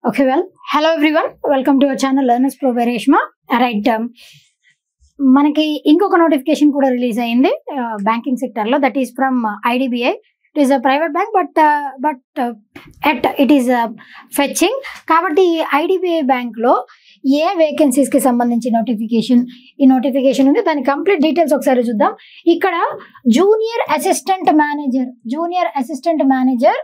Okay, well, hello everyone. Welcome to our channel Learners Pro by Reshma. Right, మనకి ఇంకొక notification కూడా release అయింది banking sector లో. That is from IDBI. It is a private bank, but it is fetching. కాబట్టి IDBI bank లో ఏ vacancies కి సంబంధించి ఈ నోటిఫికేషన్ ఉంది. దాని కంప్లీట్ డీటెయిల్స్ ఒకసారి చూద్దాం. ఇక్కడ జూనియర్ అసిస్టెంట్ మేనేజర్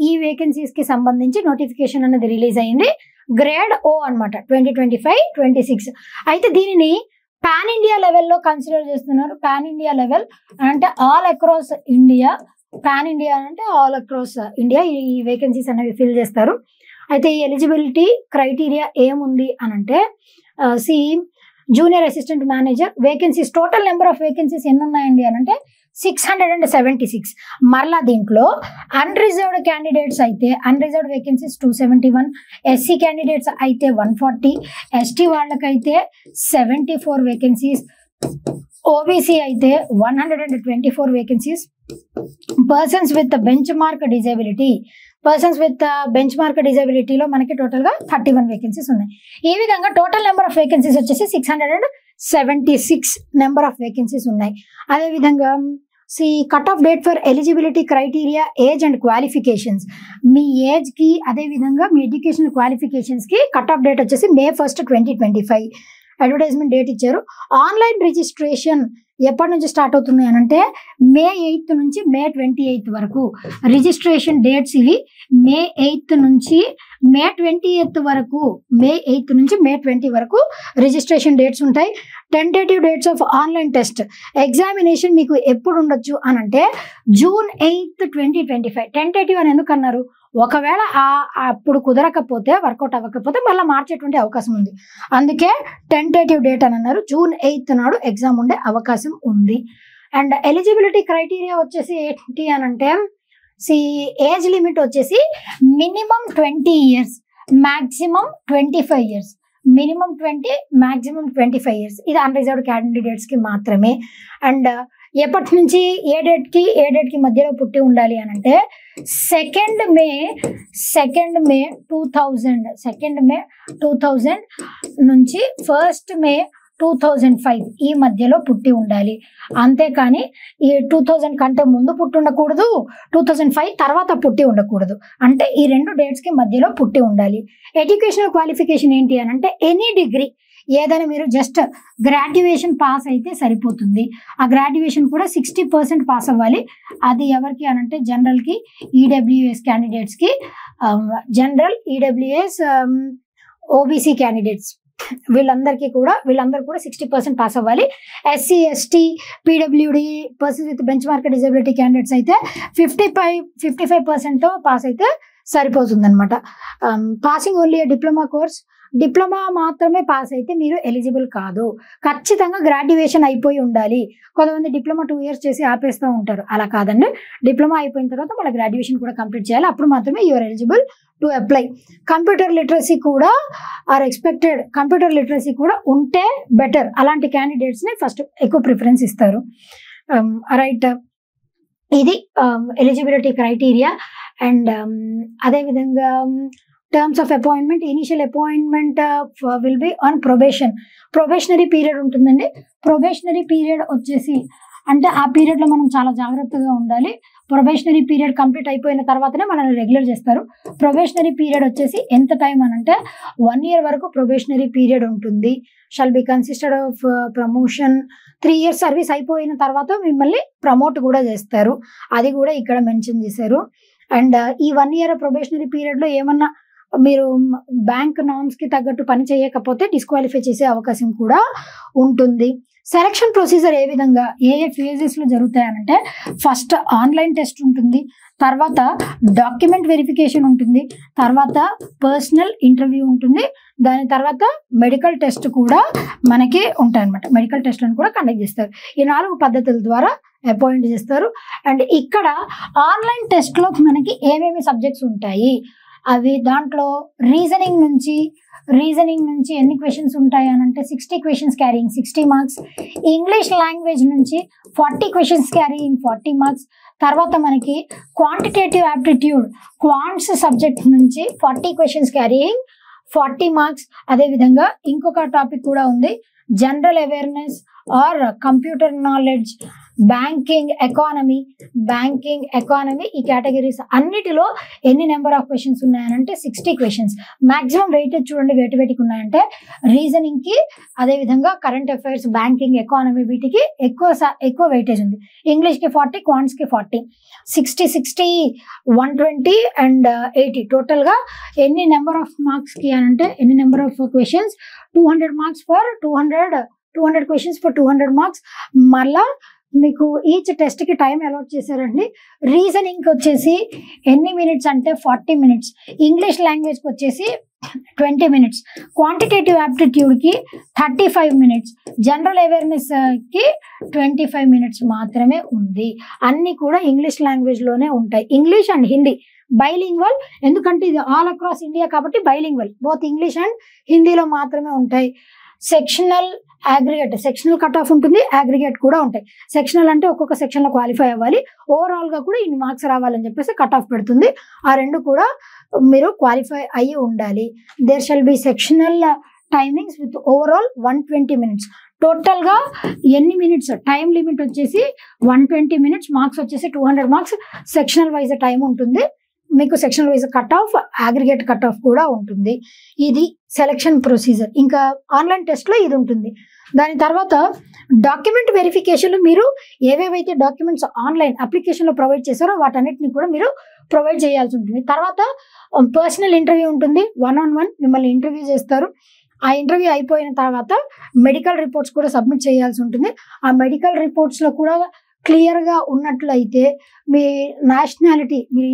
ఈ వేకెన్సీస్ కి సంబంధించి నోటిఫికేషన్ అనేది రిలీజ్ అయింది. గ్రేడ్ O అనమాట, 2025-26. అయితే దీనిని పాన్ ఇండియా లెవెల్లో కన్సిడర్ చేస్తున్నారు. పాన్ ఇండియా లెవెల్ అంటే all across India. Pan India అంటే ఆల్ అక్రాస్ ఇండియా ఈ వేకెన్సీస్ అనేవి ఫిల్ చేస్తారు. అయితే ఈ ఎలిజిబిలిటీ క్రైటీరియా ఏముంది అని అంటే junior assistant manager vacancies, total number of vacancies ఎన్ని ఉన్నాయండి అని అంటే 676. మరలా దీంట్లో అన్రిజర్వ్డ్ క్యాండిడేట్స్ అయితే అన్రిజర్వ్డ్ వేకెన్సీస్ 271, SC క్యాండిడేట్స్ అయితే 140, ST వాళ్ళకైతే 74 వేకెన్సీస్, OBC అయితే 124 vacancies, persons with bench mark డిజబిలిటీలో మనకి టోటల్గా 31 వేకెన్సీస్ ఉన్నాయి. ఈ విధంగా టోటల్ నెంబర్ ఆఫ్ వేకెన్సీస్ వచ్చేసి 676 నెంబర్ ఆఫ్ వేకెన్సీస్ ఉన్నాయి. అదేవిధంగా cut off date for eligibility criteria, age and qualifications. మీ ఏజ్కి అదేవిధంగా మీ ఎడ్యుకేషనల్ క్వాలిఫికేషన్స్కి కట్ ఆఫ్ డేట్ వచ్చేసి May 1, 2025 అడ్వర్టైజ్మెంట్ డేట్ ఇచ్చారు. ఆన్లైన్ రిజిస్ట్రేషన్ ఎప్పటి నుంచి స్టార్ట్ అవుతుంది అని అంటే May 8 నుంచి May 28 వరకు రిజిస్ట్రేషన్ డేట్స్ ఇవి. May 8 నుంచి May 28 వరకు, May 8 నుంచి May 20 వరకు రిజిస్ట్రేషన్ డేట్స్ ఉంటాయి. Tentative dates of online test examination మీకు ఎప్పుడు ఉండొచ్చు అని అంటే June 8, 2025. టెంటేటివ్ అని ఎందుకు అన్నారు? ఒకవేళ అప్పుడు కుదరకపోతే, వర్కౌట్ అవ్వకపోతే మళ్ళీ మార్చేటువంటి అవకాశం ఉంది. అందుకే టెంటేటివ్ డేట్ అని అన్నారు. June 8 నాడు ఎగ్జామ్ ఉండే అవకాశం ఉంది. అండ్ ఎలిజిబిలిటీ క్రైటీరియా వచ్చేసి ఏంటి అని అంటే ఏజ్ లిమిట్ వచ్చేసి minimum 20 years, maximum 25 years. Minimum 20, maximum 25 years. ఇది అన్రిజర్వ్డ్ క్యాండిడేట్స్కి మాత్రమే. అండ్ ఎప్పటి నుంచి ఏ డేట్కి మధ్యలో పుట్టి ఉండాలి అని అంటే 2nd May 2000 నుంచి 1st May 2005 ఈ మధ్యలో పుట్టి ఉండాలి. అంతేకాని ఈ 2000 కంటే ముందు పుట్టి ఉండకూడదు, 2005 తర్వాత పుట్టి ఉండకూడదు. అంటే ఈ 2 డేట్స్కి మధ్యలో పుట్టి ఉండాలి. ఎడ్యుకేషనల్ క్వాలిఫికేషన్ ఏంటి అని అంటే ఎనీ డిగ్రీ, ఏదైనా మీరు జస్ట్ గ్రాడ్యుయేషన్ పాస్ అయితే సరిపోతుంది. ఆ గ్రాడ్యుయేషన్ కూడా 60% పాస్ అవ్వాలి. అది ఎవరికి అనంటే జనరల్కి, EWS క్యాండిడేట్స్కి, జనరల్, EWS, OBC క్యాండిడేట్స్ వీళ్ళందరూ కూడా 60% పాస్ అవ్వాలి. SC, ST, PWD, persons with benchmark disability candidates అయితే 55% పాస్ అయితే సరిపోతుంది అనమాట. Passing only diploma course, diploma మాత్రమే పాస్ అయితే మీరు ఎలిజిబుల్ కాదు. ఖచ్చితంగా గ్రాడ్యుయేషన్ అయిపోయి ఉండాలి. కొంతమంది డిప్లొమా 2 years చేసి ఆపేస్తూ ఉంటారు. అలా కాదండి, డిప్లొమా అయిపోయిన తర్వాత మళ్ళీ గ్రాడ్యుయేషన్ కూడా కంప్లీట్ చేయాలి. అప్పుడు మాత్రమే you're eligible to apply. Computer literacy కూడా ఆర్ ఎక్స్పెక్టెడ్. కంప్యూటర్ లిటరసీ కూడా ఉంటే బెటర్. అలాంటి క్యాండిడేట్స్ని ఫస్ట్ ఎక్కువ ప్రిఫరెన్స్ ఇస్తారు. రైట్, ఇది ఎలిజిబిలిటీ క్రైటీరియా. అండ్ అదేవిధంగా terms of appointment, initial appointment will be on probationary period ఉంటుందండి. ప్రొబేషనరీ పీరియడ్ వచ్చేసి అంటే ఆ పీరియడ్లో మనం చాలా జాగ్రత్తగా ఉండాలి. ప్రొబేషనరీ పీరియడ్ కంప్లీట్ అయిపోయిన తర్వాతనే మనల్ని రెగ్యులర్ చేస్తారు. ప్రొబేషనరీ పీరియడ్ వచ్చేసి ఎంత టైం అని అంటే 1 year వరకు ప్రొబేషనరీ పీరియడ్ ఉంటుంది. Shall be consisted of promotion. 3 years service అయిపోయిన తర్వాత మిమ్మల్ని ప్రమోట్ కూడా చేస్తారు. అది కూడా ఇక్కడ మెన్షన్ చేశారు. అండ్ ఈ 1 year ప్రొబేషనరీ పీరియడ్లో ఏమన్నా మీరు బ్యాంక్ నామ్స్కి తగ్గట్టు పని చేయకపోతే డిస్క్వాలిఫై చేసే అవకాశం కూడా ఉంటుంది. సెలక్షన్ ప్రొసీజర్ ఏ విధంగా, ఏ ఫేజెస్లో జరుగుతాయనంటే ఫస్ట్ ఆన్లైన్ టెస్ట్ ఉంటుంది, తర్వాత డాక్యుమెంట్ వెరిఫికేషన్ ఉంటుంది, తర్వాత పర్సనల్ ఇంటర్వ్యూ ఉంటుంది, దాని తర్వాత మెడికల్ టెస్ట్ కూడా మనకి ఉంటాయి అన్నమాట. మెడికల్ టెస్ట్లను కూడా కండక్ట్ చేస్తారు. ఈ 4 పద్ధతుల ద్వారా అపాయింట్ చేస్తారు. అండ్ ఇక్కడ ఆన్లైన్ టెస్ట్లో మనకి ఏమేమి సబ్జెక్ట్స్ ఉంటాయి అవి దాంట్లో రీజనింగ్ నుంచి ఎన్ని క్వశ్చన్స్ ఉంటాయి అని అంటే 60 questions carrying 60 marks. English language నుంచి 40 క్వశ్చన్స్ క్యారీయింగ్ 40 మార్క్స్. తర్వాత మనకి క్వాంటిటేటివ్ యాప్టిట్యూడ్ క్వాంట్స్ సబ్జెక్ట్ నుంచి 40 క్వశ్చన్స్ క్యారీయింగ్ 40 మార్క్స్. అదేవిధంగా ఇంకొక టాపిక్ కూడా ఉంది, general awareness or computer knowledge, banking economy ఈ కేటగిరీస్ అన్నిటిలో ఎన్ని నెంబర్ ఆఫ్ క్వశ్చన్స్ ఉన్నాయనంటే 60 క్వశ్చన్స్. మాక్సిమం వెయిటేజ్ చూడండి, వేటికి ఉన్నాయంటే రీజనింగ్కి, అదేవిధంగా కరెంట్ అఫైర్స్, బ్యాంకింగ్, ఎకానమీ వీటికి ఎక్కువ వెయిటేజ్ ఉంది. ఇంగ్లీష్కి 40, క్వాంట్స్కి 40, 60, 120 అండ్ 80 టోటల్గా ఎన్ని నెంబర్ ఆఫ్ మార్క్స్కి అని అంటే ఎన్ని number of questions 200 marks for 200 questions for 200 marks. మళ్ళా మీకు ఈచ్ టెస్ట్కి టైం అలాట్ చేశారండి. రీజనింగ్కి వచ్చేసి ఎన్ని మినిట్స్ అంటే 40 మినిట్స్, ఇంగ్లీష్ లాంగ్వేజ్కి వచ్చేసి 20 మినిట్స్, క్వాంటిటేటివ్ యాప్టిట్యూడ్కి 35 మినిట్స్, జనరల్ అవేర్నెస్కి 25 మినిట్స్ మాత్రమే ఉంది. అన్నీ కూడా ఇంగ్లీష్ లాంగ్వేజ్లోనే ఉంటాయి. ఇంగ్లీష్ అండ్ హిందీ బైలింగ్వల్, ఎందుకంటే ఇది ఆల్ అక్రాస్ ఇండియా కాబట్టి బైలింగ్వల్, బోత్ ఇంగ్లీష్ అండ్ హిందీలో మాత్రమే ఉంటాయి. సెక్షనల్ కట్ ఆఫ్ ఉంటుంది, అగ్రిగేట్ కూడా ఉంటాయి. సెక్షనల్ అంటే ఒక్కొక్క సెక్షన్లో క్వాలిఫై అవ్వాలి, ఓవరాల్గా కూడా ఇన్ని మార్క్స్ రావాలని చెప్పేసి కట్ ఆఫ్ పెడుతుంది. ఆ రెండు కూడా మీరు క్వాలిఫై అయ్యి ఉండాలి. There shall be sectional timings with overall 120 minutes. టోటల్గా ఎన్ని మినిట్స్ టైం లిమిట్ వచ్చేసి 120 మినిట్స్, మార్క్స్ వచ్చేసి 200 మార్క్స్. సెక్షనల్ వైజ్ టైం ఉంటుంది మీకు, sectional wise cut off, aggregate cut off కూడా ఉంటుంది. ఇది సెలక్షన్ ప్రొసీజర్. ఇంకా ఆన్లైన్ టెస్ట్లో ఇది ఉంటుంది. దాని తర్వాత డాక్యుమెంట్ వెరిఫికేషన్లో మీరు ఏవేవైతే డాక్యుమెంట్స్ ఆన్లైన్ అప్లికేషన్లో ప్రొవైడ్ చేశారో వాటన్నిటిని కూడా మీరు ప్రొవైడ్ చేయాల్సి ఉంటుంది. తర్వాత పర్సనల్ ఇంటర్వ్యూ ఉంటుంది, 1-on-1 మిమ్మల్ని ఇంటర్వ్యూ చేస్తారు. ఆ ఇంటర్వ్యూ అయిపోయిన తర్వాత మెడికల్ రిపోర్ట్స్ కూడా సబ్మిట్ చేయాల్సి ఉంటుంది. ఆ మెడికల్ రిపోర్ట్స్లో కూడా క్లియర్గా ఉన్నట్లయితే మీ నేషనాలిటీ, మీరు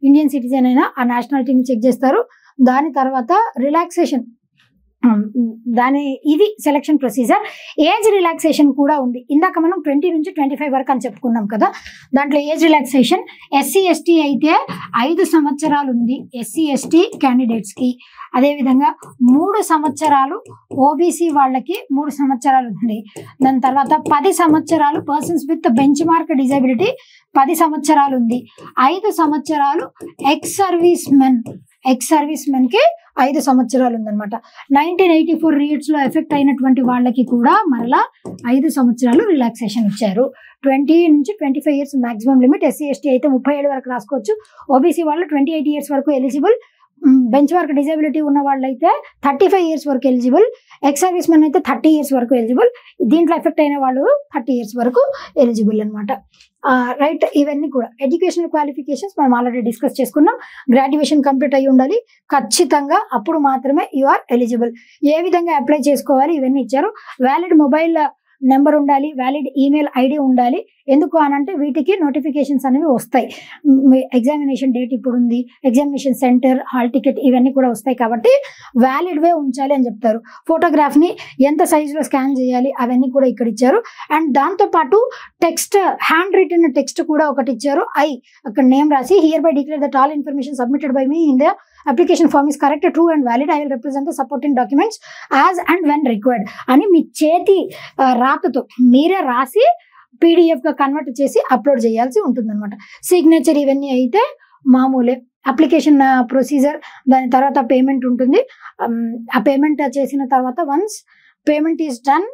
ఇండియన్ సిటిజన్ అయినా ఆ నేషనాలిటీని చెక్ చేస్తారు. దాని తర్వాత రిలాక్సేషన్, ఇది సెలక్షన్ ప్రొసీజర్. ఏజ్ రిలాక్సేషన్ కూడా ఉంది. ఇందాక మనం 20 నుంచి 25 వరకు అని చెప్పుకున్నాం కదా, దాంట్లో ఏజ్ రిలాక్సేషన్ SC ST అయితే 5 సంవత్సరాలు ఉంది SC ST క్యాండిడేట్స్కి. అదేవిధంగా 3 సంవత్సరాలు OBC వాళ్ళకి 3 సంవత్సరాలు ఉంది. దాని తర్వాత 10 సంవత్సరాలు persons with benchmark disability 10 సంవత్సరాలు ఉంది. 5 సంవత్సరాలు ఎక్స్ సర్వీస్ మెన్కి 5 సంవత్సరాలు ఉందన్నమాట. 1984 రీట్స్లో ఎఫెక్ట్ అయినటువంటి వాళ్ళకి కూడా మరలా 5 సంవత్సరాలు రిలాక్సేషన్ ఇచ్చారు. 20 నుంచి 25 years maximum limit. SC ST అయితే 37 వరకు రాసుకోవచ్చు. OBC వాళ్ళు 28 ఇయర్స్ వరకు ఎలిజిబుల్. బెంచ్ మార్క్ డిజబిలిటీ ఉన్న వాళ్ళైతే 35 ఇయర్స్ వరకు ఎలిజిబుల్. ఎక్స్ సర్వీస్ మెన్ అయితే 30 ఇయర్స్ వరకు ఎలిజిబుల్. దీంట్లో ఎఫెక్ట్ అయిన వాళ్ళు 30 ఇయర్స్ వరకు ఎలిజిబుల్ అనమాట. రైట్, ఇవన్నీ కూడా ఎడ్యుకేషనల్ క్వాలిఫికేషన్స్ మనం ఆల్రెడీ డిస్కస్ చేసుకున్నాం. గ్రాడ్యుయేషన్ కంప్లీట్ అయ్యి ఉండాలి ఖచ్చితంగా, అప్పుడు మాత్రమే యు ఆర్ ఎలిజిబుల్. ఏ విధంగా అప్లై చేసుకోవాలి ఇవన్నీ ఇచ్చారు. వ్యాలిడ్ మొబైల్ నెంబర్ ఉండాలి, వ్యాలిడ్ ఈమెయిల్ ఐడి ఉండాలి. ఎందుకు అనంటే వీటికి నోటిఫికేషన్స్ అనేవి వస్తాయి. ఎగ్జామినేషన్ డేట్ ఇప్పుడు ఉంది, ఎగ్జామినేషన్ సెంటర్, హాల్ టికెట్ ఇవన్నీ కూడా వస్తాయి కాబట్టి వ్యాలిడ్ వే ఉంచాలి అని చెప్తారు. ఫోటోగ్రాఫ్ని ఎంత సైజులో స్కాన్ చేయాలి అవన్నీ కూడా ఇక్కడ ఇచ్చారు. అండ్ దాంతోపాటు టెక్స్ట్, హ్యాండ్ రిటన్ టెక్స్ట్ కూడా ఒకటి ఇచ్చారు. అక్కడ నేమ్ రాసి hereby declare that all information submitted by మీ in the application form is correct, true and valid. I will represent the supporting documents as and when required అని మీ చేతి రాతతో మీరే రాసి పీడిఎఫ్గా కన్వర్ట్ చేసి అప్లోడ్ చేయాల్సి ఉంటుంది అనమాట. సిగ్నేచర్ ఇవన్నీ అయితే మామూలే. అప్లికేషన్ ప్రొసీజర్, దాని తర్వాత పేమెంట్ ఉంటుంది. ఆ పేమెంట్ చేసిన తర్వాత once payment is done,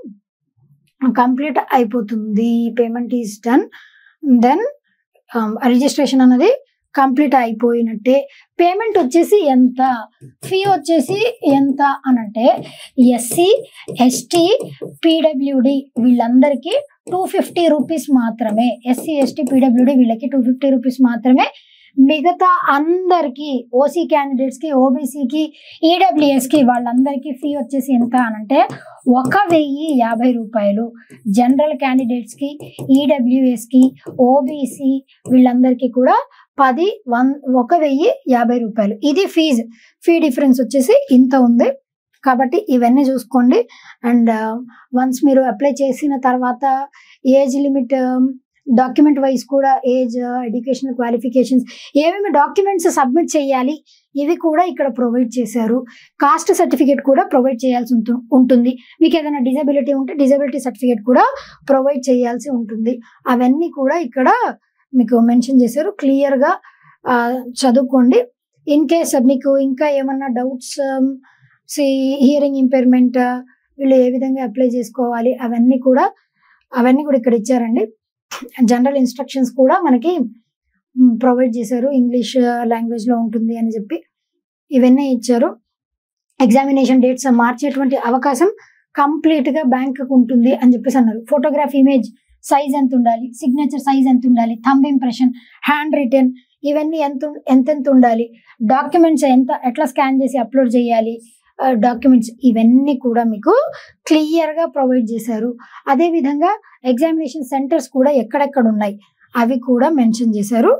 complete అయిపోతుంది. Payment is done, then registration అన్నది కంప్లీట్ అయిపోయినట్టే. పేమెంట్ వచ్చేసి ఎంత, ఫీ వచ్చేసి ఎంత అనంటే SC ST PWD వీళ్ళందరికీ 250 రూపీస్ మాత్రమే. SC ST PWD వీళ్ళకి 250 రూపీస్ మాత్రమే. మిగతా అందరికీ OC క్యాండిడేట్స్కి, OBCకి, EWSకి వాళ్ళందరికీ ఫీ వచ్చేసి ఎంత అనంటే 1050 రూపాయలు. జనరల్ క్యాండిడేట్స్కి, EWSకి, OBC వీళ్ళందరికీ కూడా 1050 రూపాయలు. ఇది ఫీ డిఫరెన్స్ వచ్చేసి ఇంత ఉంది. కాబట్టి ఇవన్నీ చూసుకోండి. అండ్ వన్స్ మీరు అప్లై చేసిన తర్వాత ఏజ్ లిమిట్ డాక్యుమెంట్ వైజ్ కూడా ఏజ్, ఎడ్యుకేషనల్ క్వాలిఫికేషన్స్, ఏమేమి డాక్యుమెంట్స్ సబ్మిట్ చేయాలి ఇవి కూడా ఇక్కడ ప్రొవైడ్ చేశారు. కాస్ట్ సర్టిఫికేట్ కూడా ప్రొవైడ్ చేయాల్సి ఉంటుంది. మీకు ఏదైనా డిజబిలిటీ ఉంటే డిజబిలిటీ సర్టిఫికేట్ కూడా ప్రొవైడ్ చేయాల్సి ఉంటుంది. అవన్నీ కూడా ఇక్కడ మీకు మెన్షన్ చేశారు. క్లియర్గా చదువుకోండి. ఇన్ కేస్ మీకు ఇంకా ఏమన్నా డౌట్స్, హియరింగ్ ఇంపైర్మెంట్ వీళ్ళు ఏ విధంగా అప్లై చేసుకోవాలి అవన్నీ కూడా ఇక్కడ ఇచ్చారండి. జనరల్ ఇన్స్ట్రక్షన్స్ కూడా మనకి ప్రొవైడ్ చేశారు. ఇంగ్లీష్ లాంగ్వేజ్లో ఉంటుంది అని చెప్పి ఇవన్నీ ఇచ్చారు. ఎగ్జామినేషన్ డేట్స్ మార్చేటువంటి అవకాశం కంప్లీట్గా బ్యాంకుకు ఉంటుంది అని చెప్పేసి అన్నారు. ఫోటోగ్రాఫ్ ఇమేజ్ సైజ్ ఎంత ఉండాలి, సిగ్నేచర్ సైజ్ ఎంత ఉండాలి, థంబ్ ఇంప్రెషన్, హ్యాండ్ రిటన్ ఇవన్నీ ఎంతెంత ఉండాలి, డాక్యుమెంట్స్ ఎట్లా స్కాన్ చేసి అప్లోడ్ చేయాలి, డాక్యుమెంట్స్ ఇవన్నీ కూడా మీకు క్లియర్గా ప్రొవైడ్ చేశారు. అదేవిధంగా ఎగ్జామినేషన్ సెంటర్స్ కూడా ఎక్కడెక్కడ ఉన్నాయి అవి కూడా మెన్షన్ చేశారు.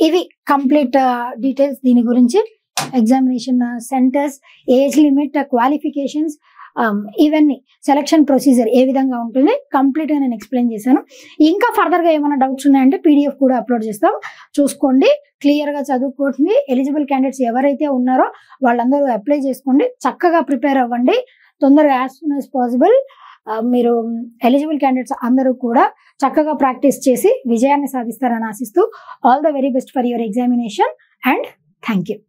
ఇవి కంప్లీట్ డీటెయిల్స్ దీని గురించి. Examination centres, age limit, qualifications, ఇవన్నీ సెలక్షన్ ప్రొసీజర్ ఏ విధంగా ఉంటుంది కంప్లీట్గా నేను ఎక్స్ప్లెయిన్ చేశాను. ఇంకా ఫర్దర్గా ఏమైనా డౌట్స్ ఉన్నాయంటే పీడిఎఫ్ కూడా అప్లోడ్ చేస్తాం, చూసుకోండి, క్లియర్గా చదువుకోండి. ఎలిజిబుల్ క్యాండిడేట్స్ ఎవరైతే ఉన్నారో వాళ్ళందరూ అప్లై చేసుకోండి, చక్కగా ప్రిపేర్ అవ్వండి. తొందరగా యాజ్ సూన్ యాజ్ పాసిబుల్ మీరు ఎలిజిబుల్ క్యాండిడేట్స్ అందరూ కూడా చక్కగా ప్రాక్టీస్ చేసి విజయాన్ని సాధిస్తారని ఆశిస్తూ all the very best for your examination and thank you.